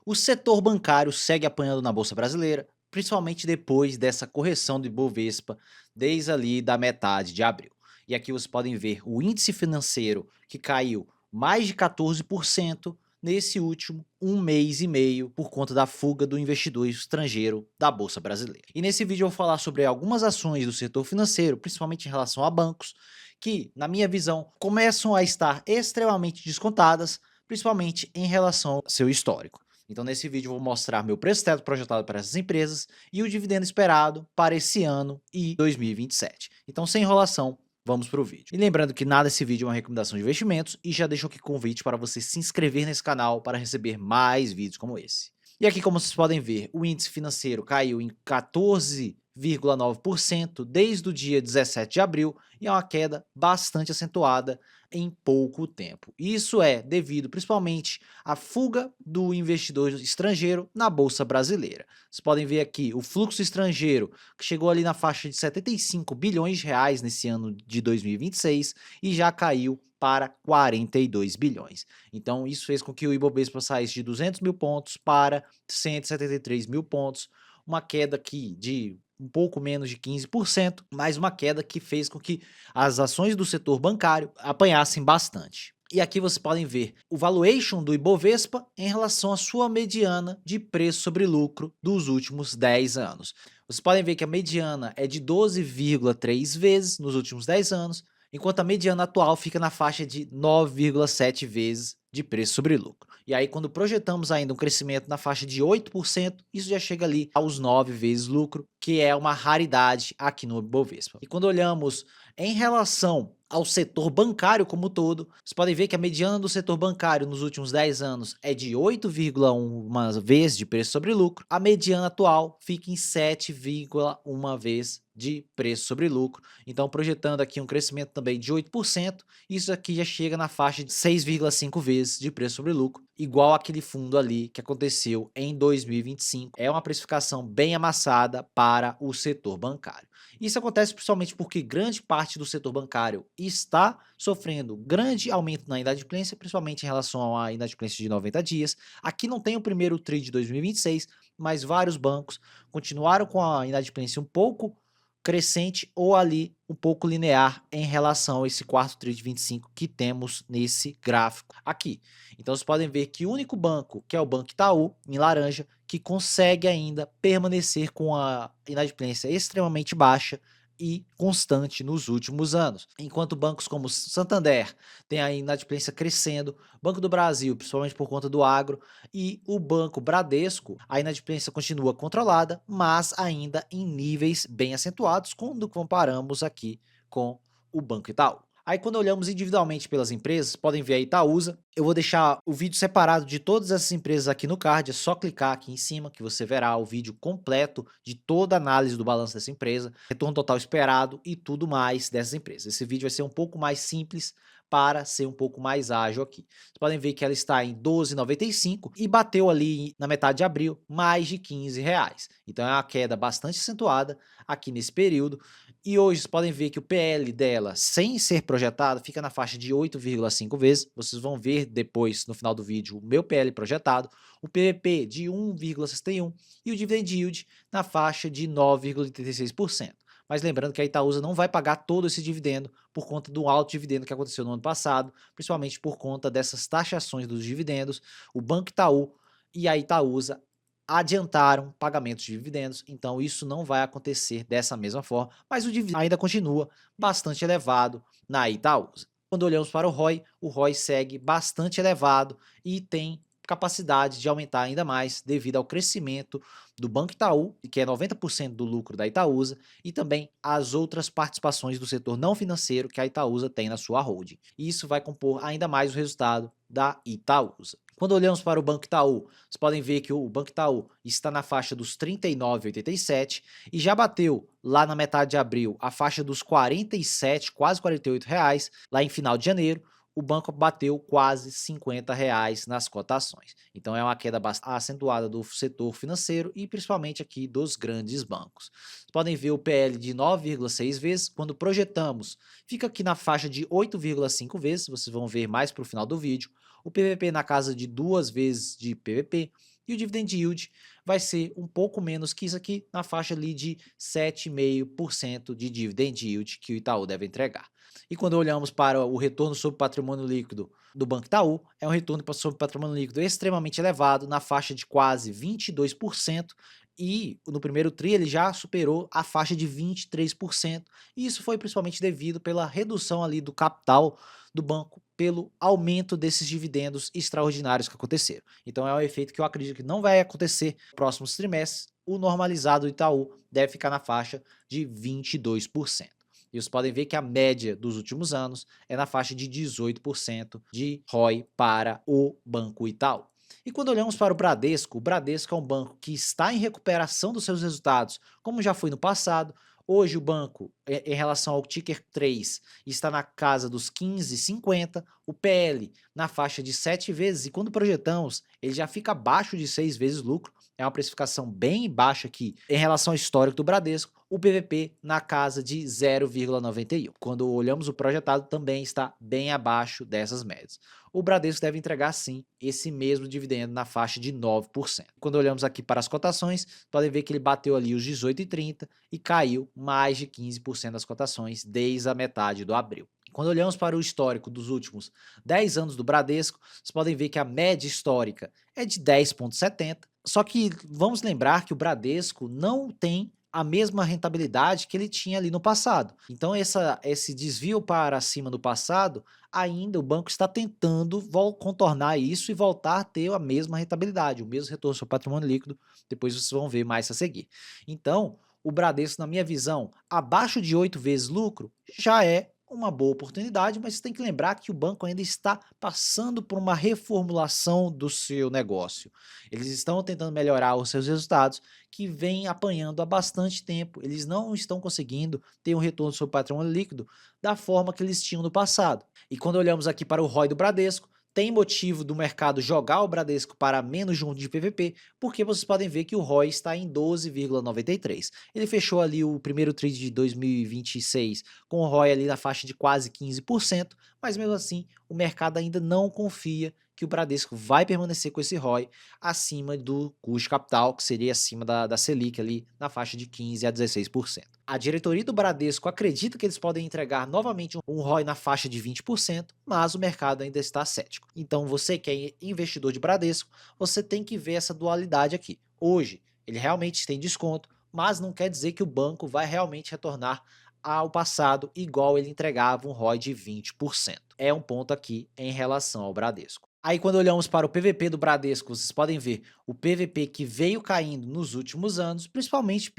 O setor bancário segue apanhando na bolsa brasileira, principalmente depois dessa correção do Ibovespa, desde ali da metade de abril. E aqui vocês podem ver o índice financeiro que caiu mais de 14% nesse último um mês e meio por conta da fuga do investidor estrangeiro da bolsa brasileira. E nesse vídeo eu vou falar sobre algumas ações do setor financeiro, principalmente em relação a bancos, que, na minha visão, começam a estar extremamente descontadas, principalmente em relação ao seu histórico. Então nesse vídeo eu vou mostrar meu preço teto projetado para essas empresas e o dividendo esperado para esse ano e 2027. Então sem enrolação, vamos para o vídeo. E lembrando que nada desse vídeo é uma recomendação de investimentos e já deixo aqui o convite para você se inscrever nesse canal para receber mais vídeos como esse. E aqui, como vocês podem ver, o índice financeiro caiu em 14,9% desde o dia 17 de abril e é uma queda bastante acentuada em pouco tempo. Isso é devido principalmente à fuga do investidor estrangeiro na bolsa brasileira. Vocês podem ver aqui o fluxo estrangeiro que chegou ali na faixa de 75 bilhões de reais nesse ano de 2026 e já caiu para 42 bilhões. Então isso fez com que o Ibovespa saísse de 200 mil pontos para 173 mil pontos, uma queda aqui de um pouco menos de 15%, mas uma queda que fez com que as ações do setor bancário apanhassem bastante. E aqui vocês podem ver o valuation do Ibovespa em relação à sua mediana de preço sobre lucro dos últimos 10 anos. Vocês podem ver que a mediana é de 12,3 vezes nos últimos 10 anos, enquanto a mediana atual fica na faixa de 9,7 vezes de preço sobre lucro. E aí quando projetamos ainda um crescimento na faixa de 8%, isso já chega ali aos 9 vezes lucro, que é uma raridade aqui no Ibovespa. E quando olhamos em relação ao setor bancário como um todo, vocês podem ver que a mediana do setor bancário nos últimos 10 anos é de 8,1 vezes de preço sobre lucro, a mediana atual fica em 7,1 vez de preço sobre lucro, então projetando aqui um crescimento também de 8%, isso aqui já chega na faixa de 6,5 vezes de preço sobre lucro, igual aquele fundo ali que aconteceu em 2025, é uma precificação bem amassada para o setor bancário. Isso acontece principalmente porque grande parte do setor bancário está sofrendo grande aumento na inadimplência, principalmente em relação à inadimplência de 90 dias. Aqui não tem o primeiro TRI de 2026, mas vários bancos continuaram com a inadimplência um pouco crescente ou ali um pouco linear em relação a esse quarto TRI de 25 que temos nesse gráfico aqui. Então vocês podem ver que o único banco, que é o Banco Itaú, em laranja, que consegue ainda permanecer com a inadimplência extremamente baixa e constante nos últimos anos. Enquanto bancos como Santander têm a inadimplência crescendo, Banco do Brasil, principalmente por conta do agro, e o Banco Bradesco, a inadimplência continua controlada, mas ainda em níveis bem acentuados quando comparamos aqui com o Banco Itaú. Aí quando olhamos individualmente pelas empresas, podem ver a Itaúsa. Eu vou deixar o vídeo separado de todas essas empresas aqui no card, é só clicar aqui em cima que você verá o vídeo completo de toda a análise do balanço dessa empresa, retorno total esperado e tudo mais dessas empresas. Esse vídeo vai ser um pouco mais simples para ser um pouco mais ágil aqui. Vocês podem ver que ela está em 12,95 e bateu ali na metade de abril mais de 15 reais. Então é uma queda bastante acentuada aqui nesse período. E hoje vocês podem ver que o PL dela, sem ser projetado, fica na faixa de 8,5 vezes. Vocês vão ver depois, no final do vídeo, o meu PL projetado. O PVP de 1,61 e o Dividend Yield na faixa de 9,86%. Mas lembrando que a Itaúsa não vai pagar todo esse dividendo por conta do alto dividendo que aconteceu no ano passado, principalmente por conta dessas taxações dos dividendos. O Banco Itaú e a Itaúsa adiantaram pagamentos de dividendos, então isso não vai acontecer dessa mesma forma, mas o dividendo ainda continua bastante elevado na Itaúsa. Quando olhamos para o ROI segue bastante elevado e tem capacidade de aumentar ainda mais devido ao crescimento do Banco Itaú, que é 90% do lucro da Itaúsa, e também as outras participações do setor não financeiro que a Itaúsa tem na sua holding. E isso vai compor ainda mais o resultado da Itaúsa. Quando olhamos para o Banco Itaú, vocês podem ver que o Banco Itaú está na faixa dos 39,87 e já bateu lá na metade de abril a faixa dos 47, quase 48 reais, lá em final de janeiro. O banco bateu quase 50 reais nas cotações. Então é uma queda bastante acentuada do setor financeiro e principalmente aqui dos grandes bancos. Vocês podem ver o PL de 9,6 vezes, quando projetamos, fica aqui na faixa de 8,5 vezes, vocês vão ver mais para o final do vídeo. O PVP na casa de 2 vezes de PVP E o dividend yield vai ser um pouco menos que isso aqui, na faixa ali de 7,5% de dividend yield que o Itaú deve entregar. E quando olhamos para o retorno sobre patrimônio líquido do Banco Itaú, é um retorno sobre patrimônio líquido extremamente elevado, na faixa de quase 22%, e no primeiro TRI ele já superou a faixa de 23%, e isso foi principalmente devido pela redução ali do capital do banco pelo aumento desses dividendos extraordinários que aconteceram. Então é um efeito que eu acredito que não vai acontecer nos próximos trimestres. O normalizado do Itaú deve ficar na faixa de 22%. E vocês podem ver que a média dos últimos anos é na faixa de 18% de ROI para o Banco Itaú. E quando olhamos para o Bradesco é um banco que está em recuperação dos seus resultados, como já foi no passado. Hoje o banco, em relação ao ticker 3, está na casa dos 15,50, o PL na faixa de 7 vezes, e quando projetamos, ele já fica abaixo de 6 vezes lucro, é uma precificação bem baixa aqui em relação ao histórico do Bradesco. O PVP na casa de 0,91. Quando olhamos o projetado, também está bem abaixo dessas médias. O Bradesco deve entregar sim esse mesmo dividendo na faixa de 9%. Quando olhamos aqui para as cotações, podem ver que ele bateu ali os 18,30 e caiu mais de 15% das cotações desde a metade do abril. Quando olhamos para o histórico dos últimos 10 anos do Bradesco, vocês podem ver que a média histórica é de 10,70. Só que vamos lembrar que o Bradesco não tem a mesma rentabilidade que ele tinha ali no passado. Então esse desvio para cima do passado, ainda o banco está tentando contornar isso e voltar a ter a mesma rentabilidade, o mesmo retorno sobre patrimônio líquido. Depois vocês vão ver mais a seguir. Então, o Bradesco, na minha visão, abaixo de 8 vezes lucro, já é uma boa oportunidade, mas você tem que lembrar que o banco ainda está passando por uma reformulação do seu negócio. Eles estão tentando melhorar os seus resultados, que vem apanhando há bastante tempo. Eles não estão conseguindo ter um retorno sobre patrimônio líquido da forma que eles tinham no passado. E quando olhamos aqui para o ROI do Bradesco, tem motivo do mercado jogar o Bradesco para menos de 1 de PVP, porque vocês podem ver que o ROI está em 12,93. Ele fechou ali o primeiro TRI de 2026 com o ROI ali na faixa de quase 15%, mas mesmo assim o mercado ainda não confia que o Bradesco vai permanecer com esse ROI acima do custo de capital, que seria acima da Selic ali na faixa de 15 a 16%. A diretoria do Bradesco acredita que eles podem entregar novamente um ROI na faixa de 20%, mas o mercado ainda está cético. Então você que é investidor de Bradesco, você tem que ver essa dualidade aqui. Hoje ele realmente tem desconto, mas não quer dizer que o banco vai realmente retornar ao passado igual ele entregava um ROI de 20%. É um ponto aqui em relação ao Bradesco. Aí quando olhamos para o PVP do Bradesco, vocês podem ver o PVP que veio caindo nos últimos anos, principalmente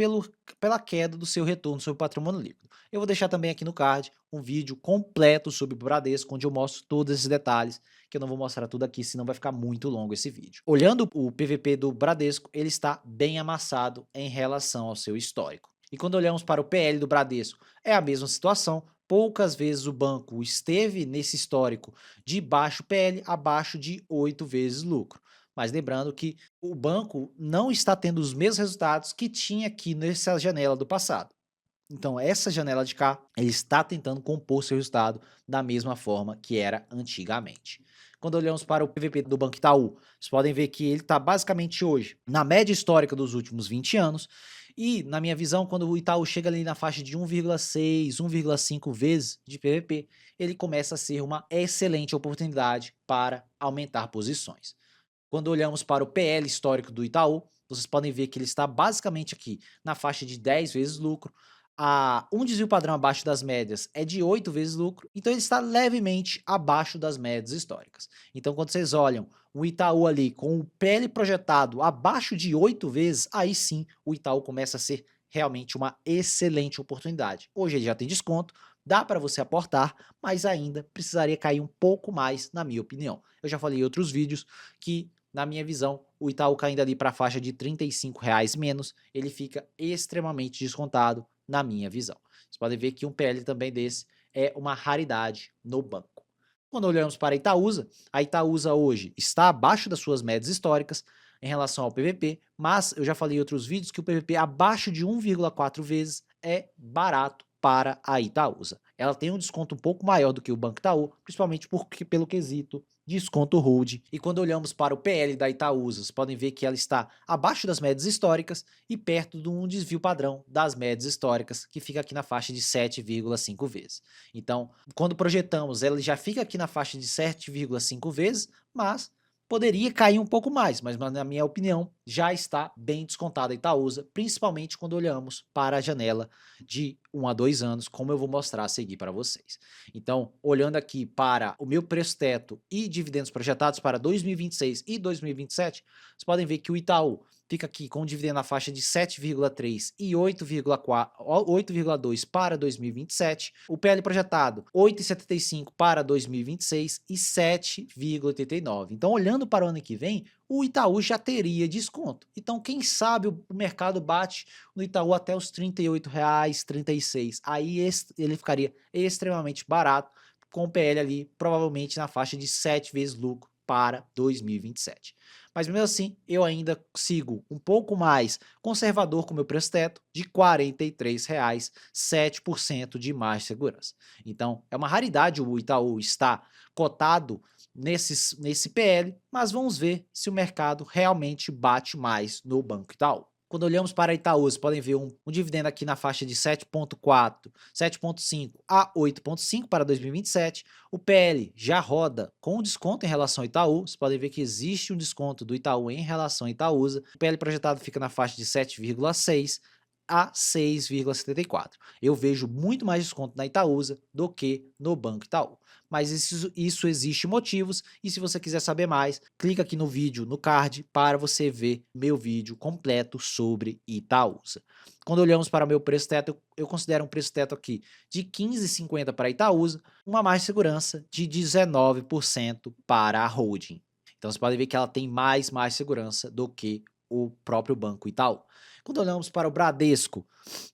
pela queda do seu retorno sobre o patrimônio líquido. Eu vou deixar também aqui no card um vídeo completo sobre o Bradesco, onde eu mostro todos esses detalhes, que eu não vou mostrar tudo aqui, senão vai ficar muito longo esse vídeo. Olhando o PVP do Bradesco, ele está bem amassado em relação ao seu histórico. E quando olhamos para o PL do Bradesco, é a mesma situação. Poucas vezes o banco esteve nesse histórico de baixo PL, abaixo de 8 vezes lucro. Mas lembrando que o banco não está tendo os mesmos resultados que tinha aqui nessa janela do passado. Então, essa janela de cá, ele está tentando compor seu resultado da mesma forma que era antigamente. Quando olhamos para o PVP do Banco Itaú, vocês podem ver que ele está basicamente hoje na média histórica dos últimos 20 anos. E, na minha visão, quando o Itaú chega ali na faixa de 1,6, 1,5 vezes de PVP, ele começa a ser uma excelente oportunidade para aumentar posições. Quando olhamos para o PL histórico do Itaú, vocês podem ver que ele está basicamente aqui na faixa de 10 vezes lucro. Um desvio padrão abaixo das médias é de 8 vezes lucro, então ele está levemente abaixo das médias históricas. Então quando vocês olham o Itaú ali com o PL projetado abaixo de 8 vezes, aí sim o Itaú começa a ser realmente uma excelente oportunidade. Hoje ele já tem desconto, dá para você aportar, mas ainda precisaria cair um pouco mais, na minha opinião. Eu já falei em outros vídeos que, na minha visão, o Itaú caindo ali para a faixa de R$ 35 menos, ele fica extremamente descontado, na minha visão. Vocês podem ver que um PL também desse é uma raridade no banco. Quando olhamos para a Itaúsa hoje está abaixo das suas médias históricas em relação ao PVP, mas eu já falei em outros vídeos que o PVP abaixo de 1,4 vezes é barato para a Itaúsa. Ela tem um desconto um pouco maior do que o Banco Itaú, principalmente pelo quesito desconto hold. E quando olhamos para o PL da Itaúsa, vocês podem ver que ela está abaixo das médias históricas e perto de um desvio padrão das médias históricas, que fica aqui na faixa de 7,5 vezes. Então, quando projetamos, ela já fica aqui na faixa de 7,5 vezes, mas poderia cair um pouco mais, mas na minha opinião já está bem descontada a Itaúsa, principalmente quando olhamos para a janela de 1 a 2 anos, como eu vou mostrar a seguir para vocês. Então, olhando aqui para o meu preço teto e dividendos projetados para 2026 e 2027, vocês podem ver que o Itaú fica aqui com um dividendo na faixa de 7,3 e 8,2 para 2027. O PL projetado 8,75 para 2026 e 7,89. Então, olhando para o ano que vem, o Itaú já teria desconto. Então, quem sabe o mercado bate no Itaú até os R$ 38,36. 36. Aí ele ficaria extremamente barato, com o PL ali provavelmente na faixa de 7 vezes lucro para 2027. Mas mesmo assim, eu ainda sigo um pouco mais conservador com o meu preço teto de R$ 43,00, 7% de margem de segurança. Então, é uma raridade o Itaú estar cotado nesse PL, mas vamos ver se o mercado realmente bate mais no Banco Itaú. Quando olhamos para a Itaú, vocês podem ver um dividendo aqui na faixa de 7,4, 7,5 a 8,5 para 2027. O PL já roda com desconto em relação ao Itaú. Vocês podem ver que existe um desconto do Itaú em relação à Itaúsa. O PL projetado fica na faixa de 7,6 a 6,74. Eu vejo muito mais desconto na Itaúsa do que no Banco Itaú. Mas isso existe motivos, e se você quiser saber mais, clica aqui no vídeo, no card, para você ver meu vídeo completo sobre Itaúsa. Quando olhamos para o meu preço teto, eu considero um preço teto aqui de 15,50 para a Itaúsa, uma margem de segurança de 19% para a holding. Então você pode ver que ela tem mais segurança do que o próprio Banco Itaú. Quando olhamos para o Bradesco,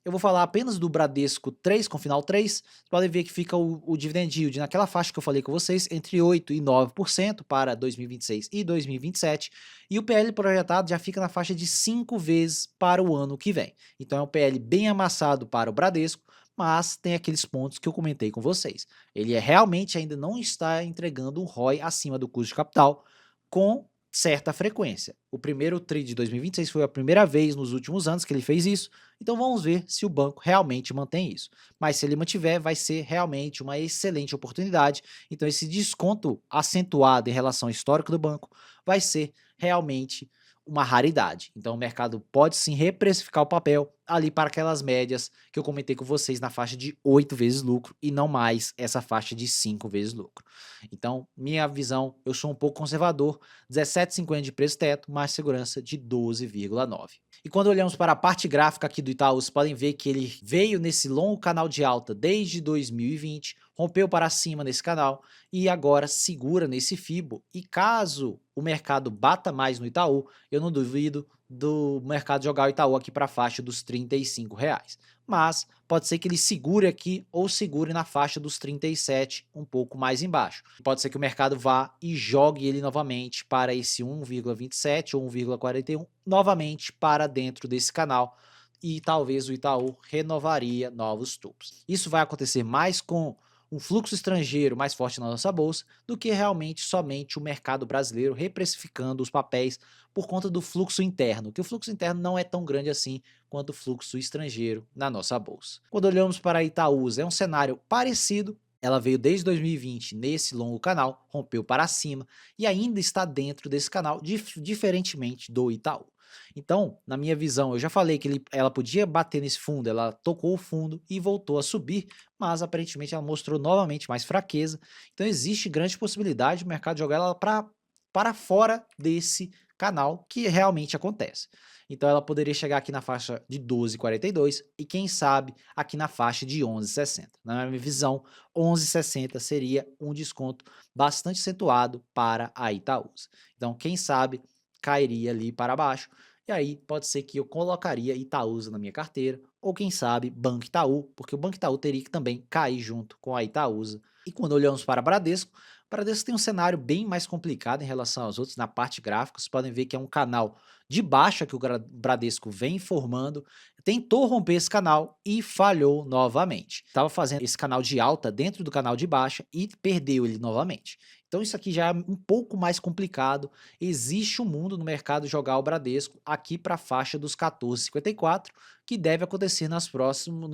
eu vou falar apenas do Bradesco 3 com final 3, vocês podem ver que fica o dividend yield naquela faixa que eu falei com vocês, entre 8% e 9% para 2026 e 2027, e o PL projetado já fica na faixa de 5 vezes para o ano que vem. Então é um PL bem amassado para o Bradesco, mas tem aqueles pontos que eu comentei com vocês. Ele realmente ainda não está entregando um ROI acima do custo de capital com certa frequência. O primeiro TRI de 2026 foi a primeira vez nos últimos anos que ele fez isso, então vamos ver se o banco realmente mantém isso. Mas se ele mantiver, vai ser realmente uma excelente oportunidade. Então esse desconto acentuado em relação ao histórico do banco vai ser realmente uma raridade. Então o mercado pode sim reprecificar o papel ali para aquelas médias que eu comentei com vocês na faixa de 8 vezes lucro e não mais essa faixa de 5 vezes lucro. Então, minha visão, eu sou um pouco conservador, 17,50 de preço teto, mais segurança de 12,9. E quando olhamos para a parte gráfica aqui do Itaú, vocês podem ver que ele veio nesse longo canal de alta desde 2020, rompeu para cima nesse canal e agora segura nesse Fibo. E caso o mercado bata mais no Itaú, eu não duvido do mercado jogar o Itaú aqui para a faixa dos R$ 35,00. Mas pode ser que ele segure aqui ou segure na faixa dos 37, um pouco mais embaixo. Pode ser que o mercado vá e jogue ele novamente para esse 1,27 ou 1,41, novamente para dentro desse canal, e talvez o Itaú renovaria novos topos. Isso vai acontecer mais com um fluxo estrangeiro mais forte na nossa bolsa do que realmente somente o mercado brasileiro reprecificando os papéis por conta do fluxo interno, que o fluxo interno não é tão grande assim quanto o fluxo estrangeiro na nossa bolsa. Quando olhamos para a Itaúsa, é um cenário parecido. Ela veio desde 2020 nesse longo canal, rompeu para cima e ainda está dentro desse canal, diferentemente do Itaú. Então, na minha visão, eu já falei que ela podia bater nesse fundo, ela tocou o fundo e voltou a subir, mas aparentemente ela mostrou novamente mais fraqueza. Então existe grande possibilidade do mercado jogar ela para fora desse canal, que realmente acontece. Então ela poderia chegar aqui na faixa de 12,42 e quem sabe aqui na faixa de 11,60. Na minha visão, 11,60 seria um desconto bastante acentuado para a Itaúsa. Então quem sabe cairia ali para baixo, e aí pode ser que eu colocaria Itaúsa na minha carteira, ou quem sabe Banco Itaú, porque o Banco Itaú teria que também cair junto com a Itaúsa. E quando olhamos para Bradesco, Bradesco tem um cenário bem mais complicado em relação aos outros na parte gráfica. Vocês podem ver que é um canal de baixa que o Bradesco vem formando, tentou romper esse canal e falhou novamente. Estava fazendo esse canal de alta dentro do canal de baixa e perdeu ele novamente. Então isso aqui já é um pouco mais complicado. Existe um mundo no mercado jogar o Bradesco aqui para a faixa dos 14,54, que deve acontecer nos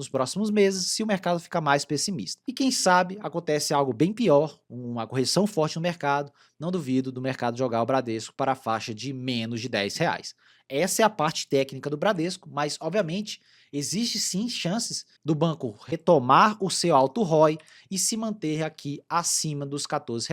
próximos meses se o mercado ficar mais pessimista. E quem sabe acontece algo bem pior, uma correção forte no mercado, não duvido do mercado jogar o Bradesco para a faixa de menos de R$ 10. Essa é a parte técnica do Bradesco, mas obviamente existe sim chances do banco retomar o seu alto ROI e se manter aqui acima dos R$ 14,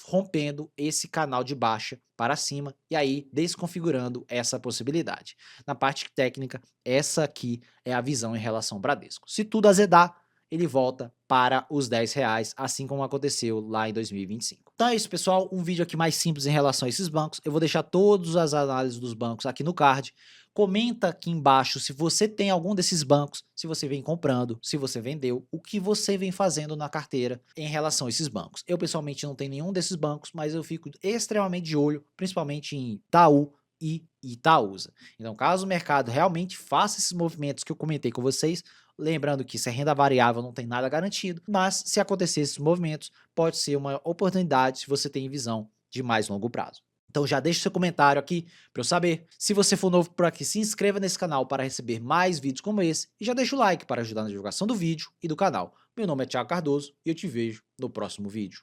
rompendo esse canal de baixa para cima e aí desconfigurando essa possibilidade. Na parte técnica, essa aqui é a visão em relação ao Bradesco. Se tudo azedar, ele volta para os R$ 10, assim como aconteceu lá em 2025. Então é isso, pessoal, um vídeo aqui mais simples em relação a esses bancos. Eu vou deixar todas as análises dos bancos aqui no card. Comenta aqui embaixo se você tem algum desses bancos, se você vem comprando, se você vendeu, o que você vem fazendo na carteira em relação a esses bancos. Eu pessoalmente não tenho nenhum desses bancos, mas eu fico extremamente de olho, principalmente em Itaú e Itaúsa. Então, caso o mercado realmente faça esses movimentos que eu comentei com vocês, lembrando que se é renda variável não tem nada garantido, mas se acontecer esses movimentos, pode ser uma oportunidade se você tem visão de mais longo prazo. Então já deixa seu comentário aqui para eu saber. Se você for novo por aqui, se inscreva nesse canal para receber mais vídeos como esse e já deixa o like para ajudar na divulgação do vídeo e do canal. Meu nome é Thiago Cardoso e eu te vejo no próximo vídeo.